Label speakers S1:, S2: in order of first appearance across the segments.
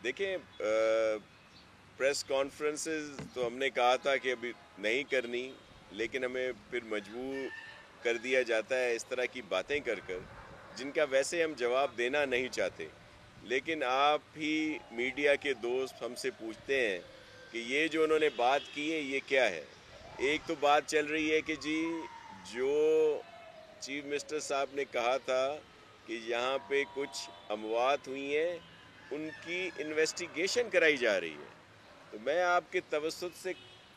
S1: دیکھیں press conferences تو ہم نے کہا تھا کہ ابھی نہیں کرنی، لیکن ہمیں پھر مجبور کر دیا جاتا ہے اس طرح کی باتیں کر جن کا ویسے ہم جواب دینا نہیں چاہتے. لیکن آپ ہی میڈیا کے دوست ہم سے پوچھتے ہیں کہ یہ جو انہوں نے بات کی ہے یہ کیا ہے. ایک تو بات چل رہی ہے کہ جی جو چیف منسٹر صاحب نے کہا تھا کہ یہاں پہ کچھ اموات ہوئی ہیں ان کی انویسٹیگیشن کرائی جا رہی ہے. تو میں آپ کے توسط سے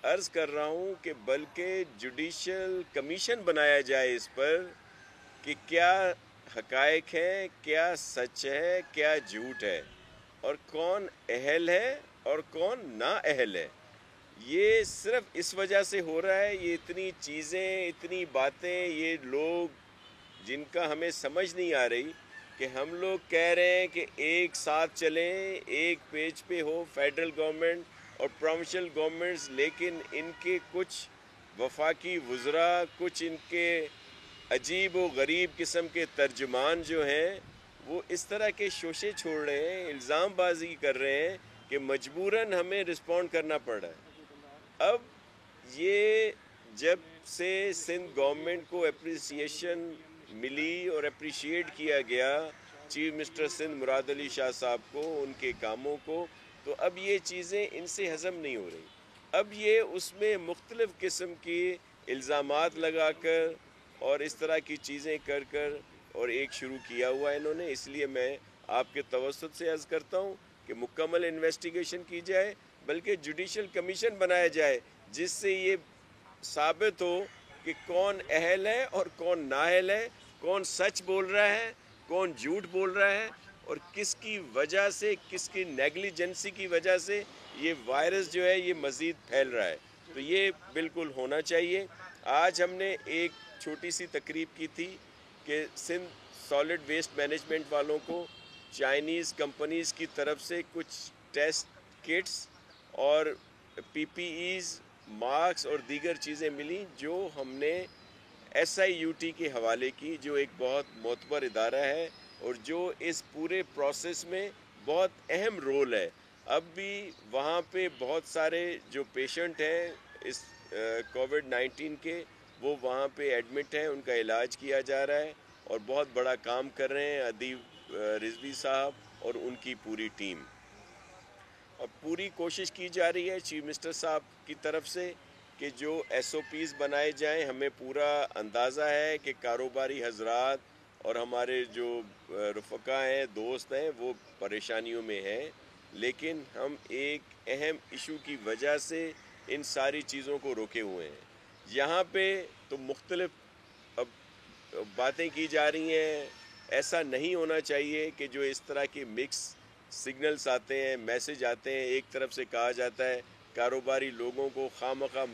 S1: عرض کر رہا ہوں کہ بلکہ جوڈیشل کمیشن بنایا جائے اس پر کہ کیا حقائق ہیں، کیا سچ ہے، کیا جھوٹ ہے، اور کون اہل ہے اور کون نااہل ہے. یہ صرف اس وجہ سے ہو رہا ہے، یہ اتنی چیزیں، اتنی باتیں، یہ لوگ جن کا ہمیں سمجھ نہیں آ رہی کہ ہم لوگ کہہ رہے ہیں کہ ایک ساتھ چلیں، ایک پیج پہ ہو فیڈرل گورنمنٹ اور پروونشل گورنمنٹس، لیکن ان کے کچھ وفاقی وزراء، کچھ ان کے عجیب و غریب قسم کے ترجمان جو ہیں وہ اس طرح کے شوشے چھوڑ رہے ہیں، الزام بازی کر رہے ہیں کہ مجبوراً ہمیں رسپونڈ کرنا پڑ رہا ہے. اب یہ جب سے سندھ گورنمنٹ کو اپریسیشن ملی اور اپریشیٹ کیا گیا چیف منسٹر سندھ مراد علی شاہ صاحب کو، ان کے کاموں کو، تو اب یہ چیزیں ان سے ہضم نہیں ہو رہی. اب یہ اس میں مختلف قسم کی الزامات لگا کر اور اس طرح کی چیزیں کر اور ایک شروع کیا ہوا ہے انہوں نے. اس لیے میں آپ کے توسط سے عرض کرتا ہوں کہ مکمل انویسٹیگیشن کی جائے، بلکہ جوڈیشل کمیشن بنایا جائے جس سے یہ ثابت ہو کہ کون اہل ہے اور کون نااہل ہے، کون سچ بول رہا ہے، کون جھوٹ بول رہا ہے، اور کس کی وجہ سے، کس کی نیگلیجنسی کی وجہ سے یہ وائرس جو ہے یہ مزید پھیل رہا ہے. تو یہ بالکل ہونا چاہیے. آج ہم نے ایک چھوٹی سی تقریب کی تھی کہ سندھ سالڈ ویسٹ مینجمنٹ والوں کو چائنیز کمپنیز کی طرف سے کچھ ٹیسٹ کٹس اور پی پی ایز، ماسک اور دیگر چیزیں ملیں جو ہم نے ایس آئی یو ٹی کے حوالے کی، جو ایک بہت معتبر ادارہ ہے اور جو اس پورے پروسیس میں بہت اہم رول ہے. اب بھی وہاں پہ بہت سارے جو پیشنٹ ہیں اس کووڈ-19 کے، وہ وہاں پہ ایڈمٹ ہیں، ان کا علاج کیا جا رہا ہے اور بہت بڑا کام کر رہے ہیں ادیب رضوی صاحب اور ان کی پوری ٹیم. اور پوری کوشش کی جا رہی ہے چیف منسٹر صاحب کی طرف سے کہ جو ایس او پیز بنائے جائیں. ہمیں پورا اندازہ ہے کہ کاروباری حضرات اور ہمارے جو رفقا ہیں، دوست ہیں، وہ پریشانیوں میں ہیں، لیکن ہم ایک اہم ایشو کی وجہ سے ان ساری چیزوں کو روکے ہوئے ہیں. یہاں پہ تو مختلف اب باتیں کی جا رہی ہیں. ایسا نہیں ہونا چاہیے کہ جو اس طرح کے مکس سگنلز آتے ہیں، میسج آتے ہیں، ایک طرف سے کہا جاتا ہے، کاروباری لوگوں کو خواہ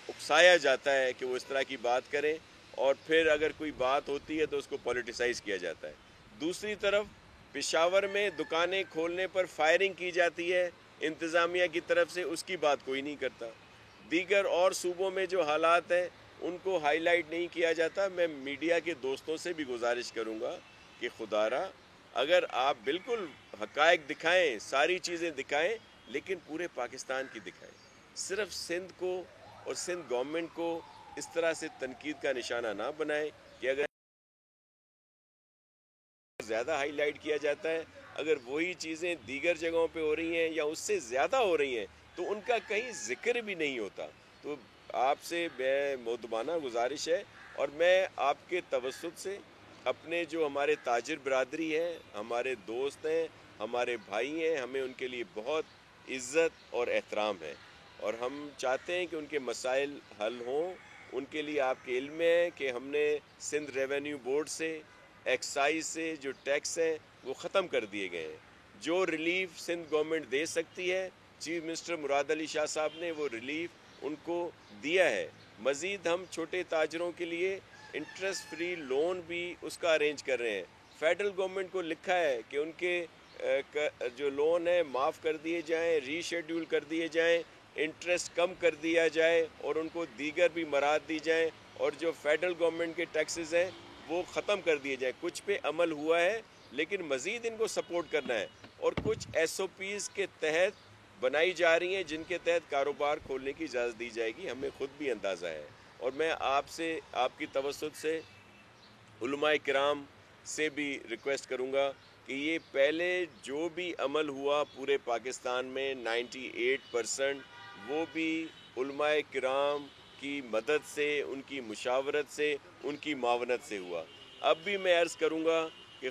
S1: اکسایا جاتا ہے کہ وہ اس طرح کی بات کریں، اور پھر اگر کوئی بات ہوتی ہے تو اس کو پولیٹیسائز کیا جاتا ہے. دوسری طرف پشاور میں دکانیں کھولنے پر فائرنگ کی جاتی ہے انتظامیہ کی طرف سے، اس کی بات کوئی نہیں کرتا. دیگر اور صوبوں میں جو حالات ہیں ان کو ہائی لائٹ نہیں کیا جاتا. میں میڈیا کے دوستوں سے بھی گزارش کروں گا کہ خدا را اگر آپ بالکل حقائق دکھائیں، ساری چیزیں دکھائیں، لیکن پورے پاکستان کی دکھائیں. صرف سندھ کو اور سندھ گورنمنٹ کو اس طرح سے تنقید کا نشانہ نہ بنائیں کہ اگر زیادہ ہائی لائٹ کیا جاتا ہے، اگر وہی چیزیں دیگر جگہوں پہ ہو رہی ہیں یا اس سے زیادہ ہو رہی ہیں تو ان کا کہیں ذکر بھی نہیں ہوتا. تو آپ سے میں مؤدبانہ گزارش ہے، اور میں آپ کے توسط سے اپنے جو ہمارے تاجر برادری ہیں، ہمارے دوست ہیں، ہمارے بھائی ہیں، ہمیں ان کے لیے بہت عزت اور احترام ہے، اور ہم چاہتے ہیں کہ ان کے مسائل حل ہوں. ان کے لیے آپ کے علم ہے کہ ہم نے سندھ ریونیو بورڈ سے، ایکسائز سے جو ٹیکس ہیں وہ ختم کر دیے گئے ہیں. جو ریلیف سندھ گورنمنٹ دے سکتی ہے، چیف منسٹر مراد علی شاہ صاحب نے وہ ریلیف ان کو دیا ہے. مزید ہم چھوٹے تاجروں کے لیے انٹرسٹ فری لون بھی اس کا ارینج کر رہے ہیں. فیڈرل گورنمنٹ کو لکھا ہے کہ ان کے جو لون ہیں معاف کر دیے جائیں، ری شیڈیول کر دیے جائیں، انٹرسٹ کم کر دیا جائے اور ان کو دیگر بھی مراحت دی جائیں، اور جو فیڈرل گورنمنٹ کے ٹیکسز ہیں وہ ختم کر دیے جائیں. کچھ پہ عمل ہوا ہے لیکن مزید ان کو سپورٹ کرنا ہے. اور کچھ SOPs کے تحت بنائی جا رہی ہیں جن کے تحت کاروبار کھولنے کی اجازت دی جائے گی. ہمیں خود بھی اندازہ ہے. اور میں آپ کی توسط سے علماء کرام سے بھی ریکویسٹ کروں گا کہ یہ پہلے جو بھی عمل ہوا پورے پاکستان میں 98% وہ بھی علماء کرام کی مدد سے، ان کی مشاورت سے، ان کی معاونت سے ہوا. اب بھی میں عرض کروں گا کہ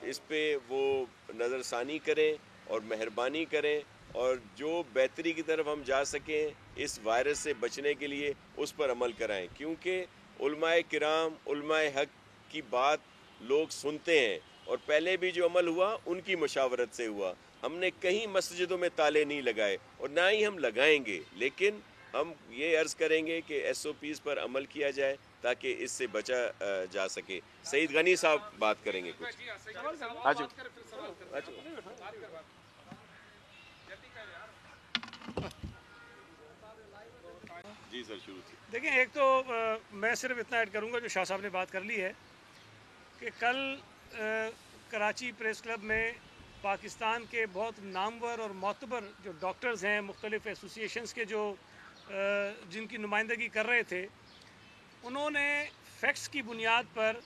S1: اس پہ وہ نظر ثانی کریں اور مہربانی کریں، اور جو بہتری کی طرف ہم جا سکیں اس وائرس سے بچنے کے لیے اس پر عمل کرائیں. کیونکہ علماء کرام، علماء حق کی بات لوگ سنتے ہیں، اور پہلے بھی جو عمل ہوا ان کی مشاورت سے ہوا. ہم نے کہیں مسجدوں میں تالے نہیں لگائے اور نہ ہی ہم لگائیں گے، لیکن ہم یہ عرض کریں گے کہ SOPs پر عمل کیا جائے تاکہ اس سے بچا جا سکے. سعید غنی صاحب بات کریں گے کچھ. جی سر، شروع سے
S2: دیکھیں، ایک تو میں صرف اتنا ایڈ کروں گا جو شاہ صاحب نے بات کر لی ہے کہ کل کراچی پریس کلب میں پاکستان کے بہت نامور اور معتبر جو ڈاکٹرز ہیں مختلف ایسوسیشنز کے جو جن کی نمائندگی کر رہے تھے، انہوں نے فیکٹس کی بنیاد پر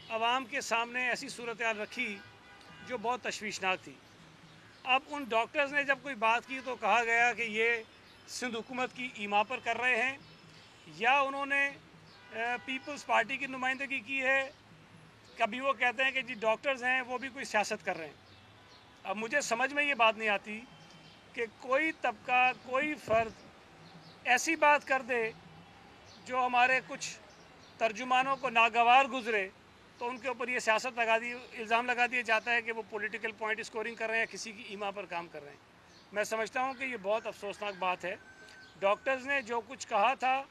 S2: عوام کے سامنے ایسی صورتحال رکھی جو بہت تشویشناک تھی. اب ان ڈاکٹرز نے جب کوئی بات کی تو کہا گیا کہ یہ سندھ حکومت کی ایما پر کر رہے ہیں، یا انہوں نے پیپلز پارٹی کی نمائندگی کی ہے. کبھی وہ کہتے ہیں کہ جی ڈاکٹرز ہیں وہ بھی کوئی سیاست کر رہے ہیں. اب مجھے سمجھ میں یہ بات نہیں آتی کہ کوئی طبقہ، کوئی فرد ایسی بات کر دے جو ہمارے کچھ ترجمانوں کو ناگوار گزرے تو ان کے اوپر یہ الزام لگا دیا جاتا ہے کہ وہ پولیٹیکل پوائنٹ اسکورنگ کر رہے ہیں، کسی کی ایما پر کام کر رہے ہیں. میں سمجھتا ہوں کہ یہ بہت افسوسناک بات ہے. ڈاکٹرز نے جو کچھ کہا تھا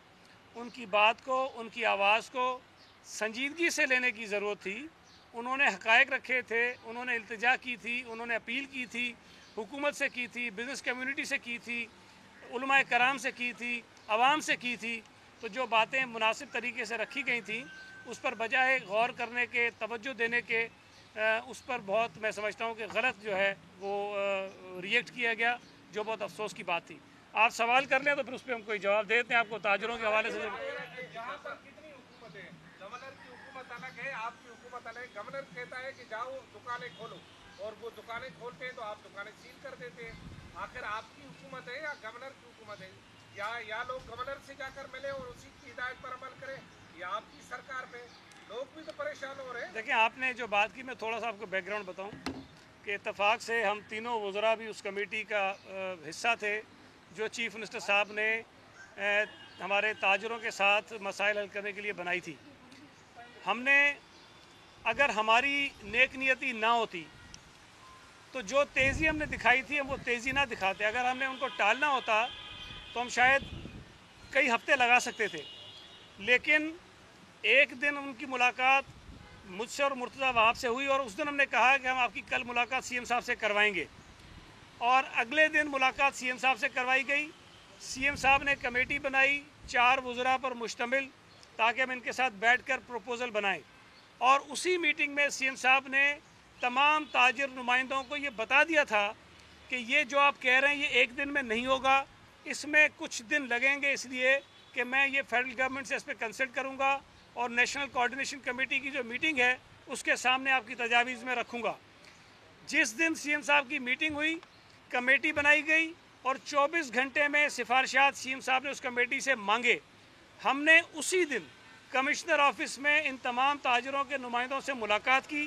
S2: ان کی بات کو، ان کی آواز کو سنجیدگی سے لینے کی ضرورت تھی. انہوں نے حقائق رکھے تھے، انہوں نے التجا کی تھی، انہوں نے اپیل کی تھی، حکومت سے کی تھی، بزنس کمیونٹی سے کی تھی، علماء کرام سے کی تھی، عوام سے کی تھی. تو جو باتیں مناسب طریقے سے رکھی گئی تھیں اس پر بجائے غور کرنے کے، توجہ دینے کے، اس پر بہت میں سمجھتا ہوں کہ غلط جو ہے وہ ریئیکٹ کیا گیا، جو بہت افسوس کی بات تھی. آپ سوال کر لیں تو پھر اس پہ ہم کوئی جواب دیتے ہیں آپ کو تاجروں کے حوالے سے.
S3: یہاں پر کتنی حکومت ہے؟ گورنر کی حکومت الگ ہے، آپ کی حکومت الگ ہے. گورنر کہتا ہے کہ جاؤ دکانیں کھولو، اور وہ دکانیں کھولتے ہیں تو آپ دکانیں سیل کر دیتے ہیں. آخر آپ کی حکومت ہے یا گورنر کی حکومت ہے؟ یا لوگ گورنر سے جا کر ملے اور اسی کی ہدایت پر عمل کریں، یا آپ کی سرکار پہ؟ لوگ بھی تو پریشان ہو رہے ہیں.
S2: دیکھیں، آپ نے جو بات کی، میں تھوڑا سا آپ کو بیک گراؤنڈ بتاؤں کہ اتفاق سے ہم تینوں وزراء بھی اس کمیٹی کا حصہ تھے جو چیف منسٹر صاحب نے ہمارے تاجروں کے ساتھ مسائل حل کرنے کے لیے بنائی تھی. ہم نے، اگر ہماری نیک نیتی نہ ہوتی تو جو تیزی ہم نے دکھائی تھی ہم وہ تیزی نہ دکھاتے. اگر ہم نے ان کو ٹالنا ہوتا تو ہم شاید کئی ہفتے لگا سکتے تھے. لیکن ایک دن ان کی ملاقات مجھ سے اور مرتضیٰ وہاب سے ہوئی، اور اس دن ہم نے کہا کہ ہم آپ کی کل ملاقات CM صاحب سے کروائیں گے، اور اگلے دن ملاقات CM صاحب سے کروائی گئی. CM صاحب نے کمیٹی بنائی 4 وزراء پر مشتمل تاکہ ہم ان کے ساتھ بیٹھ کر پروپوزل بنائیں، اور اسی میٹنگ میں CM صاحب نے تمام تاجر نمائندوں کو یہ بتا دیا تھا کہ یہ جو آپ کہہ رہے ہیں یہ ایک دن میں نہیں ہوگا، اس میں کچھ دن لگیں گے، اس لیے کہ میں یہ فیڈرل گورنمنٹ سے اس پہ کنسلٹ کروں گا اور نیشنل کوارڈینیشن کمیٹی کی جو میٹنگ ہے اس کے سامنے آپ کی تجاویز میں رکھوں گا. جس دن CM صاحب کی میٹنگ ہوئی، کمیٹی بنائی گئی، اور 24 گھنٹے میں سفارشات CM صاحب نے اس کمیٹی سے مانگے. ہم نے اسی دن کمشنر آفس میں ان تمام تاجروں کے نمائندوں سے ملاقات کی،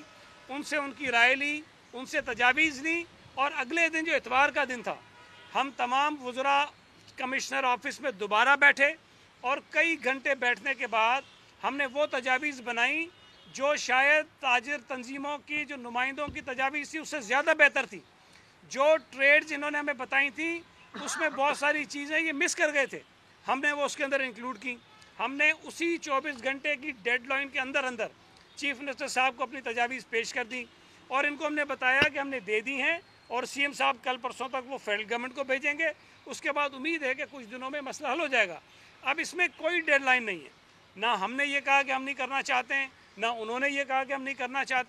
S2: ان سے ان کی رائے لی، ان سے تجاویز لی، اور اگلے دن جو اتوار کا دن تھا ہم تمام وزراء کمشنر آفس میں دوبارہ بیٹھے، اور کئی گھنٹے بیٹھنے کے بعد ہم نے وہ تجاویز بنائیں جو شاید تاجر تنظیموں کی جو نمائندوں کی تجاویز تھی اس سے زیادہ بہتر تھی. جو ٹریڈز انہوں نے ہمیں بتائی تھیں اس میں بہت ساری چیزیں یہ مس کر گئے تھے، ہم نے وہ اس کے اندر انکلوڈ کی. ہم نے اسی 24 گھنٹے کی ڈیڈ لائن کے اندر چیف منسٹر صاحب کو اپنی تجاویز پیش کر دیں، اور ان کو ہم نے بتایا کہ ہم نے دے دی ہیں، اور CM صاحب کل پرسوں تک وہ فیڈرل گورنمنٹ کو بھیجیں گے. اس کے بعد امید ہے کہ کچھ دنوں میں مسئلہ حل ہو جائے گا. اب اس میں کوئی ڈیڈ لائن نہیں ہے، نہ ہم نے یہ کہا کہ ہم نہیں کرنا چاہتے ہیں، نہ انہوں نے یہ کہا کہ ہم نہیں کرنا چاہتے.